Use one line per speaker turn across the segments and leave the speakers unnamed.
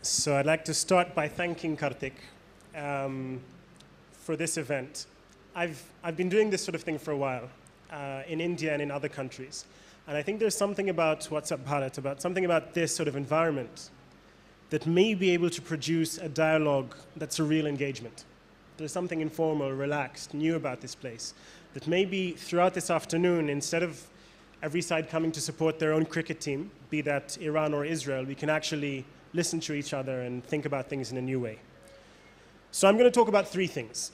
So I'd like to start by thanking Kartik for this event. I've been doing this sort of thing for a while in India and in other countries. And I think there's something about What's Up Bharat, something about this sort of environment that may be able to produce a dialogue that's a real engagement. There's something informal, relaxed, new about this place that maybe throughout this afternoon, instead of every side coming to support their own cricket team, be that Iran or Israel, we can actually listen to each other and think about things in a new way. So I'm going to talk about three things.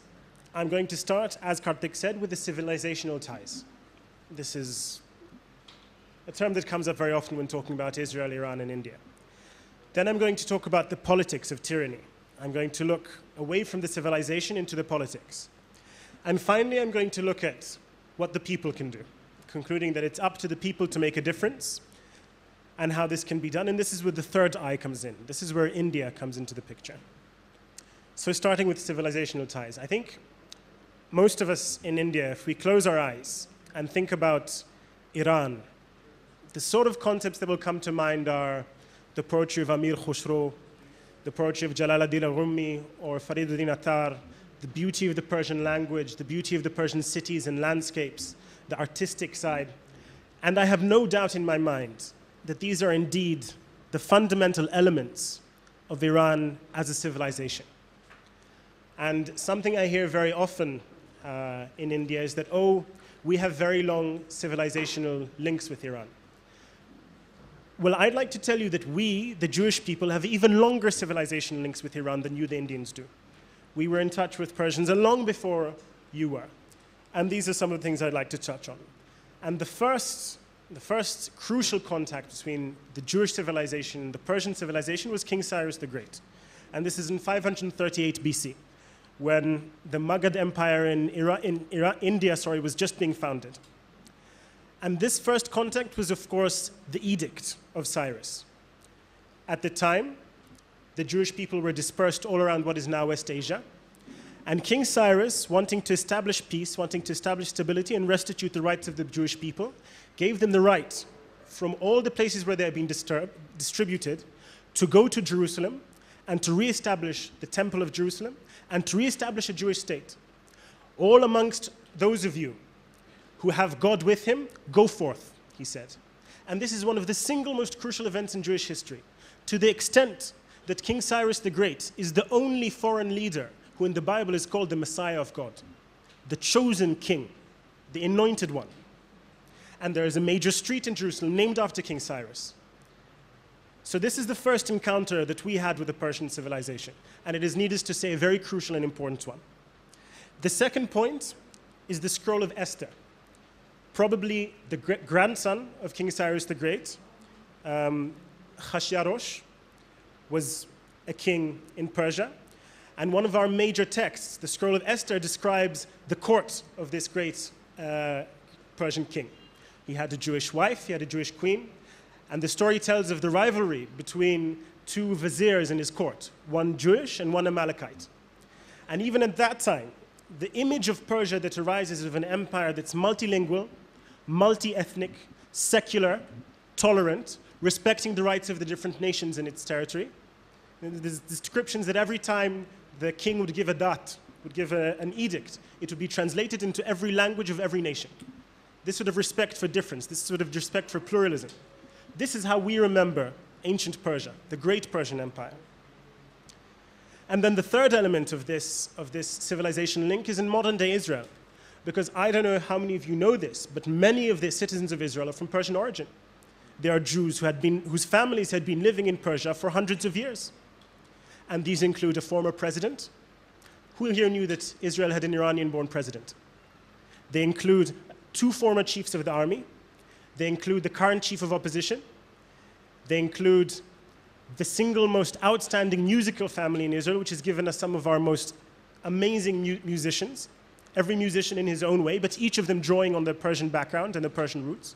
I'm going to start, as Kartik said, with the civilizational ties. This is a term that comes up very often when talking about Israel, Iran, and India. Then I'm going to talk about the politics of tyranny. I'm going to look away from the civilization into the politics. And finally, I'm going to look at what the people can do, concluding that it's up to the people to make a difference and how this can be done. And this is where the third eye comes in. This is where India comes into the picture. So starting with civilizational ties, I think most of us in India, if we close our eyes and think about Iran, the sort of concepts that will come to mind are the poetry of Amir Khusro, the poetry of Jalaluddin al-Rumi or Fariduddin Attar, the beauty of the Persian language, the beauty of the Persian cities and landscapes, the artistic side. And I have no doubt in my mind that these are indeed the fundamental elements of Iran as a civilization. And something I hear very often in India is that, oh, we have very long civilizational links with Iran. Well, I'd like to tell you that we, the Jewish people, have even longer civilizational links with Iran than you, the Indians, do. We were in touch with Persians long before you were. And these are some of the things I'd like to touch on. And the first crucial contact between the Jewish civilization and the Persian civilization was King Cyrus the Great. And this is in 538 BC, when the Maghad Empire in India was just being founded. And this first contact was, of course, the Edict of Cyrus. At the time, the Jewish people were dispersed all around what is now West Asia. And King Cyrus, wanting to establish peace, wanting to establish stability and restitute the rights of the Jewish people, gave them the right from all the places where they had been distributed to go to Jerusalem and to reestablish the Temple of Jerusalem and to reestablish a Jewish state. All amongst those of you who have God with him, go forth, he said. And this is one of the single most crucial events in Jewish history, to the extent that King Cyrus the Great is the only foreign leader who in the Bible is called the Messiah of God, the chosen king, the anointed one. And there is a major street in Jerusalem named after King Cyrus. So this is the first encounter that we had with the Persian civilization. And it is needless to say a very crucial and important one. The second point is the scroll of Esther. Probably the grandson of King Cyrus the Great, Hashyarosh, was a king in Persia. And one of our major texts, the Scroll of Esther, describes the court of this great Persian king. He had a Jewish wife, he had a Jewish queen, and the story tells of the rivalry between two viziers in his court, one Jewish and one Amalekite. And even at that time, the image of Persia that arises of an empire that's multilingual, multi-ethnic, secular, tolerant, respecting the rights of the different nations in its territory. There's descriptions that every time the king would give a dat, would give an edict, it would be translated into every language of every nation. This sort of respect for difference, this sort of respect for pluralism. This is how we remember ancient Persia, the great Persian Empire. And then the third element of this civilization link is in modern-day Israel. Because I don't know how many of you know this, but many of the citizens of Israel are from Persian origin. They are Jews whose families had been living in Persia for hundreds of years. And these include a former president. Who here knew that Israel had an Iranian-born president? They include two former chiefs of the army. They include the current chief of opposition. They include the single most outstanding musical family in Israel, which has given us some of our most amazing musicians, every musician in his own way, but each of them drawing on their Persian background and their Persian roots.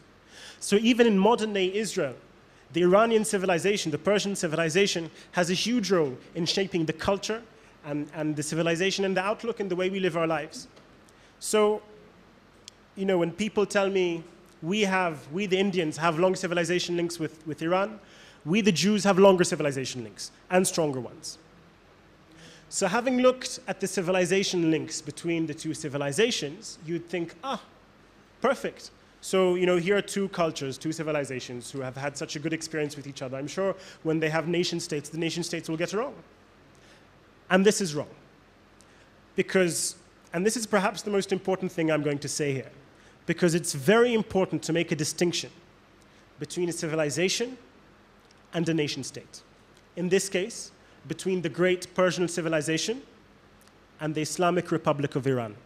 So even in modern-day Israel, the Iranian civilization, the Persian civilization, has a huge role in shaping the culture and the civilization and the outlook and the way we live our lives. So, you know, when people tell me we the Indians have long civilization links with Iran, We, the Jews, have longer civilization links and stronger ones. So having looked at the civilization links between the two civilizations, you'd think, perfect. So, here are two cultures, two civilizations who have had such a good experience with each other. I'm sure when they have nation states, the nation states will get it wrong. And this is wrong. Because, and this is perhaps the most important thing I'm going to say here, because it's very important to make a distinction between a civilization and a nation state. In this case, between the great Persian civilization and the Islamic Republic of Iran,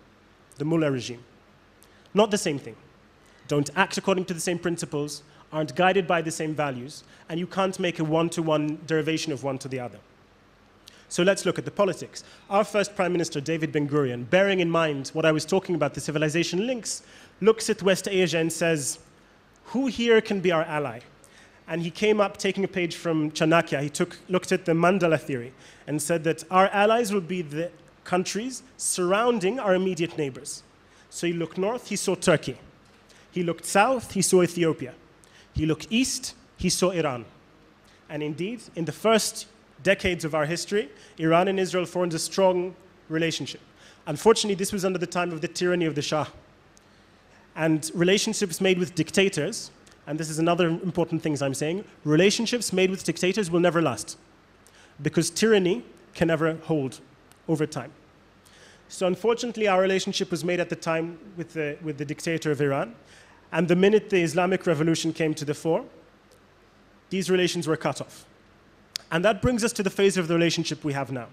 the Mullah regime. Not the same thing. Don't act according to the same principles, aren't guided by the same values, and you can't make a one-to-one derivation of one to the other. So let's look at the politics. Our first Prime Minister, David Ben-Gurion, bearing in mind what I was talking about, the civilization links, looks at West Asia and says, who here can be our ally? And he came up taking a page from Chanakya. He looked at the Mandala theory and said that our allies will be the countries surrounding our immediate neighbors. So he looked north, he saw Turkey. He looked south, he saw Ethiopia. He looked east, he saw Iran. And indeed, in the first decades of our history, Iran and Israel formed a strong relationship. Unfortunately, this was under the time of the tyranny of the Shah. And relationships made with dictators, and this is another important thing I'm saying, relationships made with dictators will never last, because tyranny can never hold over time. So unfortunately, our relationship was made at the time with the dictator of Iran, and the minute the Islamic Revolution came to the fore, these relations were cut off. And that brings us to the phase of the relationship we have now.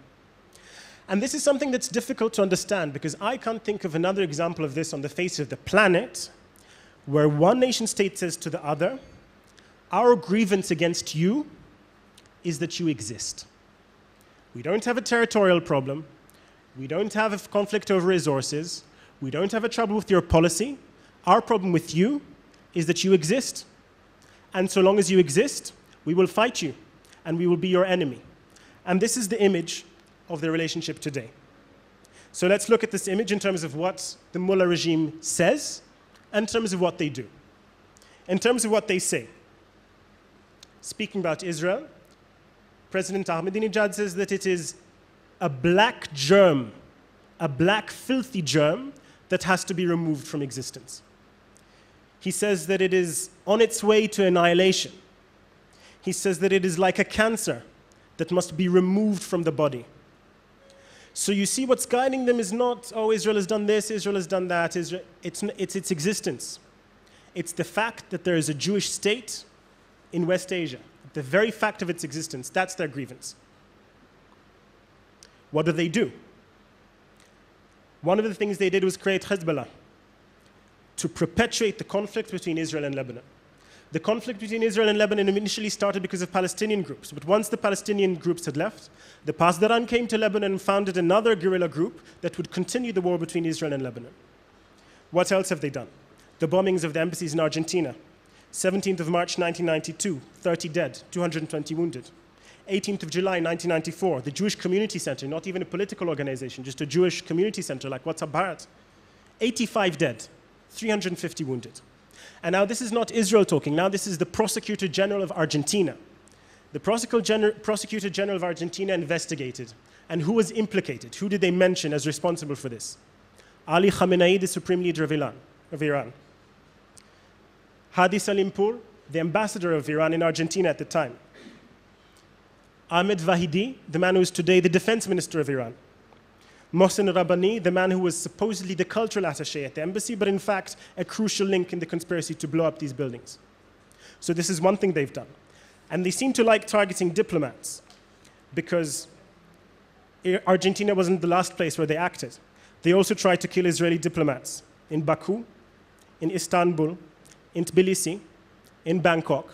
And this is something that's difficult to understand, because I can't think of another example of this on the face of the planet where one nation state says to the other, our grievance against you is that you exist. We don't have a territorial problem. We don't have a conflict over resources. We don't have a trouble with your policy. Our problem with you is that you exist. And so long as you exist, we will fight you, and we will be your enemy. And this is the image of the relationship today. So let's look at this image in terms of what the Mullah regime says and in terms of what they do. In terms of what they say, speaking about Israel, President Ahmadinejad says that it is a black germ, a black filthy germ that has to be removed from existence. He says that it is on its way to annihilation. He says that it is like a cancer that must be removed from the body. So you see, what's guiding them is not, oh, Israel has done this, Israel has done that. It's its existence. It's the fact that there is a Jewish state in West Asia. The very fact of its existence, that's their grievance. What do? One of the things they did was create Hezbollah to perpetuate the conflict between Israel and Lebanon. The conflict between Israel and Lebanon initially started because of Palestinian groups, but once the Palestinian groups had left, the Pasdaran came to Lebanon and founded another guerrilla group that would continue the war between Israel and Lebanon. What else have they done? The bombings of the embassies in Argentina. 17th of March 1992, 30 dead, 220 wounded. 18th of July 1994, the Jewish Community Center, not even a political organization, just a Jewish community center like what's Bharat. 85 dead, 350 wounded. And now this is not Israel talking, now this is the Prosecutor General of Argentina. The Prosecutor General of Argentina investigated. And who was implicated? Who did they mention as responsible for this? Ali Khamenei, the Supreme Leader of Iran. Hadi Salimpour, the ambassador of Iran in Argentina at the time. Ahmed Vahidi, the man who is today the defense minister of Iran. Mohsen Rabbani, the man who was supposedly the cultural attaché at the embassy, but in fact a crucial link in the conspiracy to blow up these buildings. So this is one thing they've done. And they seem to like targeting diplomats, because Argentina wasn't the last place where they acted. They also tried to kill Israeli diplomats in Baku, in Istanbul, in Tbilisi, in Bangkok,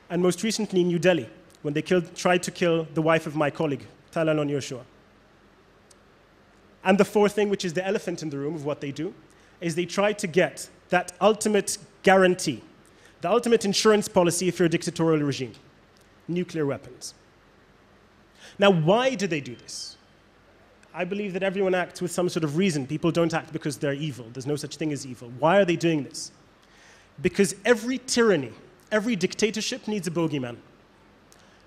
and most recently in New Delhi, when they tried to kill the wife of my colleague, Talalon Yoshua. And the fourth thing, which is the elephant in the room of what they do, is they try to get that ultimate guarantee, the ultimate insurance policy if you're a dictatorial regime, nuclear weapons. Now, why do they do this? I believe that everyone acts with some sort of reason. People don't act because they're evil. There's no such thing as evil. Why are they doing this? Because every tyranny, every dictatorship needs a bogeyman.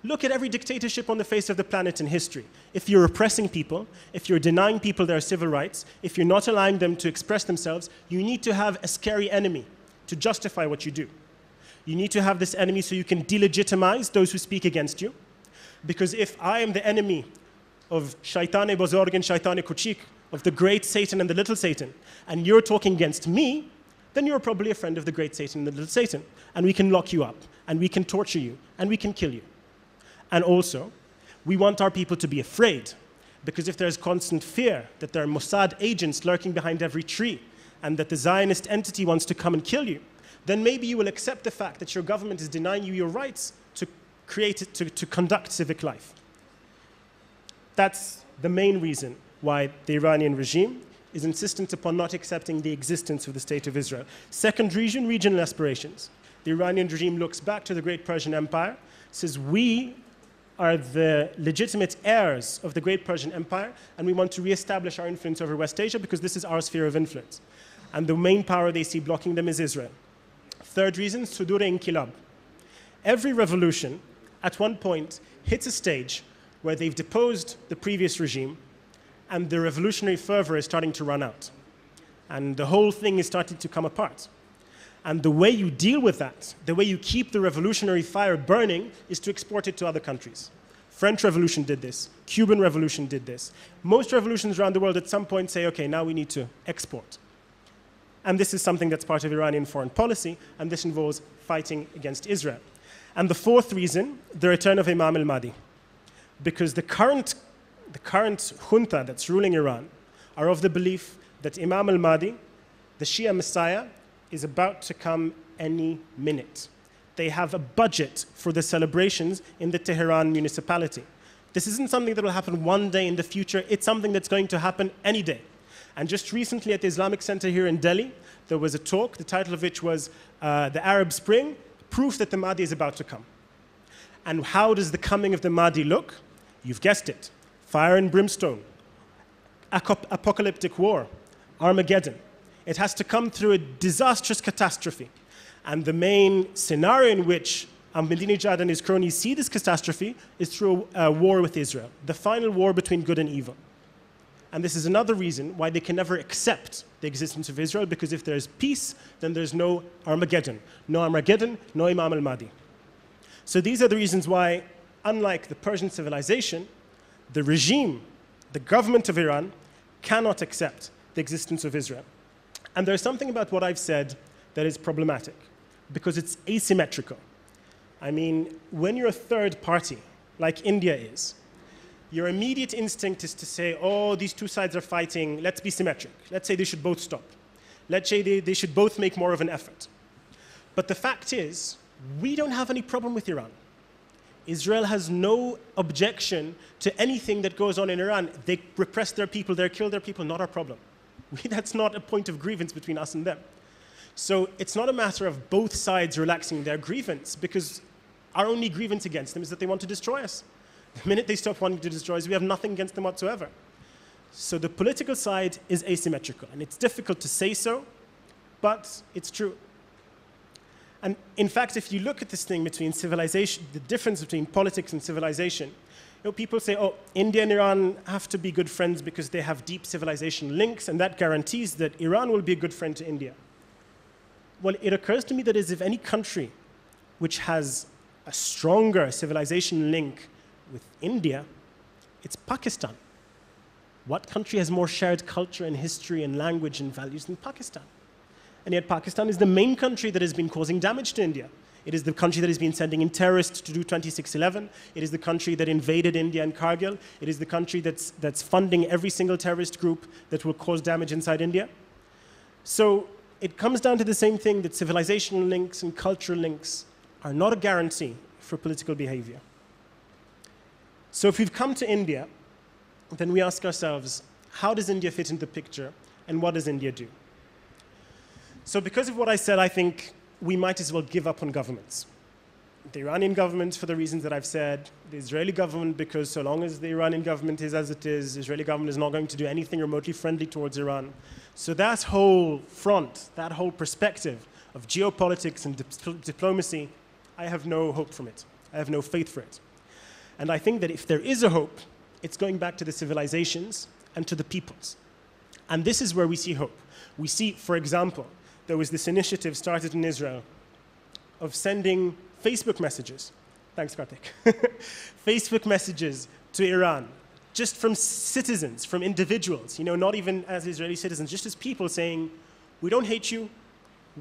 Look at every dictatorship on the face of the planet in history. If you're oppressing people, if you're denying people their civil rights, if you're not allowing them to express themselves, you need to have a scary enemy to justify what you do. You need to have this enemy so you can delegitimize those who speak against you. Because if I am the enemy of Shaitane Bozorg and Shaitane Kuchik, of the great Satan and the little Satan, and you're talking against me, then you're probably a friend of the great Satan and the little Satan. And we can lock you up, and we can torture you, and we can kill you. And also, we want our people to be afraid, because if there's constant fear that there are Mossad agents lurking behind every tree, and that the Zionist entity wants to come and kill you, then maybe you will accept the fact that your government is denying you your rights to conduct civic life. That's the main reason why the Iranian regime is insistent upon not accepting the existence of the State of Israel. Second reason, regional aspirations. The Iranian regime looks back to the great Persian Empire, says we are the legitimate heirs of the great Persian Empire, and we want to reestablish our influence over West Asia because this is our sphere of influence. And the main power they see blocking them is Israel. Third reason, Sudur Inkilab. Every revolution, at one point, hits a stage where they've deposed the previous regime, and the revolutionary fervor is starting to run out. And the whole thing is starting to come apart. And the way you deal with that, the way you keep the revolutionary fire burning, is to export it to other countries. French Revolution did this. Cuban Revolution did this. Most revolutions around the world at some point say, okay, now we need to export. And this is something that's part of Iranian foreign policy, and this involves fighting against Israel. And the fourth reason, the return of Imam al-Mahdi. Because the current junta that's ruling Iran are of the belief that Imam al-Mahdi, the Shia Messiah, is about to come any minute. They have a budget for the celebrations in the Tehran municipality. This isn't something that will happen one day in the future. It's something that's going to happen any day. And just recently at the Islamic Center here in Delhi, there was a talk, the title of which was The Arab Spring, Proof that the Mahdi is about to come. And how does the coming of the Mahdi look? You've guessed it. Fire and brimstone, apocalyptic war, Armageddon. It has to come through a disastrous catastrophe. And the main scenario in which Ahmadinejad and his cronies see this catastrophe is through a war with Israel, the final war between good and evil. And this is another reason why they can never accept the existence of Israel, because if there's peace, then there's no Armageddon. No Armageddon, no Imam al-Mahdi. So these are the reasons why, unlike the Persian civilization, the regime, the government of Iran, cannot accept the existence of Israel. And there's something about what I've said that is problematic, because it's asymmetrical. I mean, when you're a third party, like India is, your immediate instinct is to say, oh, these two sides are fighting, let's be symmetric. Let's say they should both stop. Let's say they should both make more of an effort. But the fact is, we don't have any problem with Iran. Israel has no objection to anything that goes on in Iran. They repress their people, they kill their people, not our problem. That's not a point of grievance between us and them. So it's not a matter of both sides relaxing their grievance, because our only grievance against them is that they want to destroy us. The minute they stop wanting to destroy us, we have nothing against them whatsoever. So the political side is asymmetrical, and it's difficult to say so, but it's true. And in fact, if you look at this thing between civilization, the difference between politics and civilization, people say, oh, India and Iran have to be good friends because they have deep civilization links, and that guarantees that Iran will be a good friend to India. Well, it occurs to me that as if any country which has a stronger civilization link with India, it's Pakistan. What country has more shared culture and history and language and values than Pakistan? And yet Pakistan is the main country that has been causing damage to India. It is the country that has been sending in terrorists to do 26/11. It is the country that invaded India and Kargil. It is the country that's funding every single terrorist group that will cause damage inside India. So it comes down to the same thing, that civilizational links and cultural links are not a guarantee for political behavior. So if we've come to India, then we ask ourselves, how does India fit into the picture, and what does India do? So because of what I said, I think we might as well give up on governments. The Iranian government, for the reasons that I've said, the Israeli government, because so long as the Iranian government is as it is, the Israeli government is not going to do anything remotely friendly towards Iran. So that whole front, that whole perspective of geopolitics and diplomacy, I have no hope from it. I have no faith for it. And I think that if there is a hope, it's going back to the civilizations and to the peoples. And this is where we see hope. We see, for example, there was this initiative started in Israel of sending Facebook messages. Thanks, Kartik. Facebook messages to Iran, just from citizens, from individuals, not even as Israeli citizens, just as people saying, we don't hate you,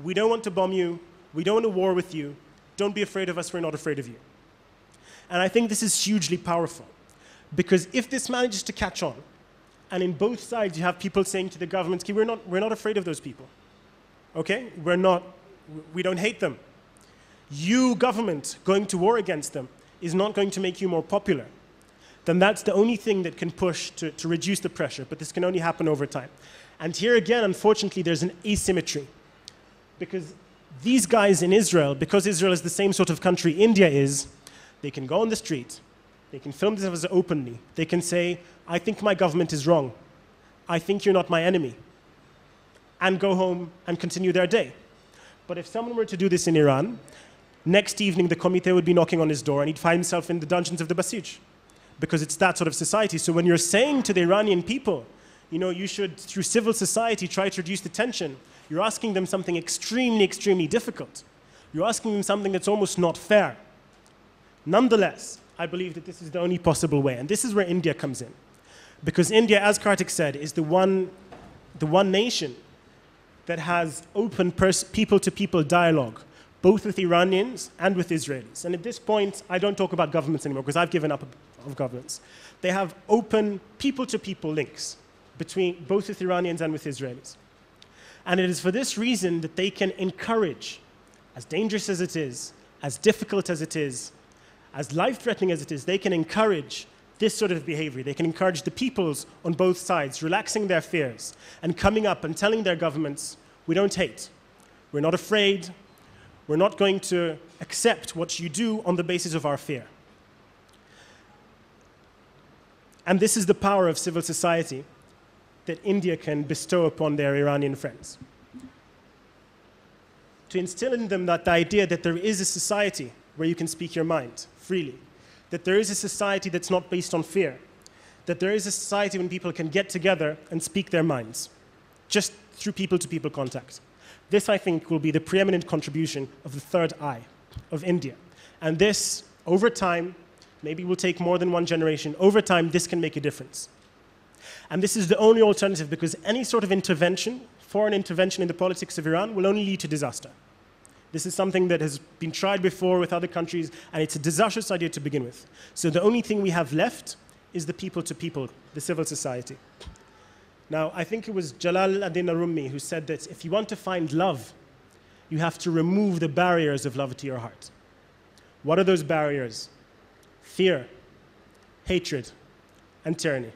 we don't want to bomb you, we don't want a war with you, don't be afraid of us, we're not afraid of you. And I think this is hugely powerful, because if this manages to catch on, and in both sides you have people saying to the government, we're not afraid of those people, okay? We don't hate them. You, government, going to war against them is not going to make you more popular. Then that's the only thing that can push to reduce the pressure, but this can only happen over time. And here again, unfortunately, there's an asymmetry. Because these guys in Israel, because Israel is the same sort of country India is, they can go on the street, they can film themselves openly, they can say, I think my government is wrong, I think you're not my enemy, and go home and continue their day. But if someone were to do this in Iran, next evening the Comité would be knocking on his door and he'd find himself in the dungeons of the Basij. Because it's that sort of society. So when you're saying to the Iranian people, you should, through civil society, try to reduce the tension, you're asking them something extremely, extremely difficult. You're asking them something that's almost not fair. Nonetheless, I believe that this is the only possible way. And this is where India comes in. Because India, as Kartik said, is the one nation that has open people-to-people dialogue, both with Iranians and with Israelis. And at this point, I don't talk about governments anymore, because I've given up of governments. They have open people-to-people links between both with Iranians and with Israelis. And it is for this reason that they can encourage, as dangerous as it is, as difficult as it is, as life-threatening as it is, they can encourage this sort of behavior. They can encourage the peoples on both sides, relaxing their fears and coming up and telling their governments, we don't hate, we're not afraid, we're not going to accept what you do on the basis of our fear. And this is the power of civil society that India can bestow upon their Iranian friends. To instill in them that the idea that there is a society where you can speak your mind freely, that there is a society that's not based on fear, that there is a society when people can get together and speak their minds, just through people-to-people contact. This, I think, will be the preeminent contribution of the third eye of India. And this, over time, maybe will take more than one generation, over time, this can make a difference. And this is the only alternative, because any sort of intervention, foreign intervention in the politics of Iran, will only lead to disaster. This is something that has been tried before with other countries, and it's a disastrous idea to begin with. So the only thing we have left is the people-to-people, the civil society. Now, I think it was Jalal ad-Din al-Rumi who said that if you want to find love, you have to remove the barriers of love to your heart. What are those barriers? Fear, hatred, and tyranny.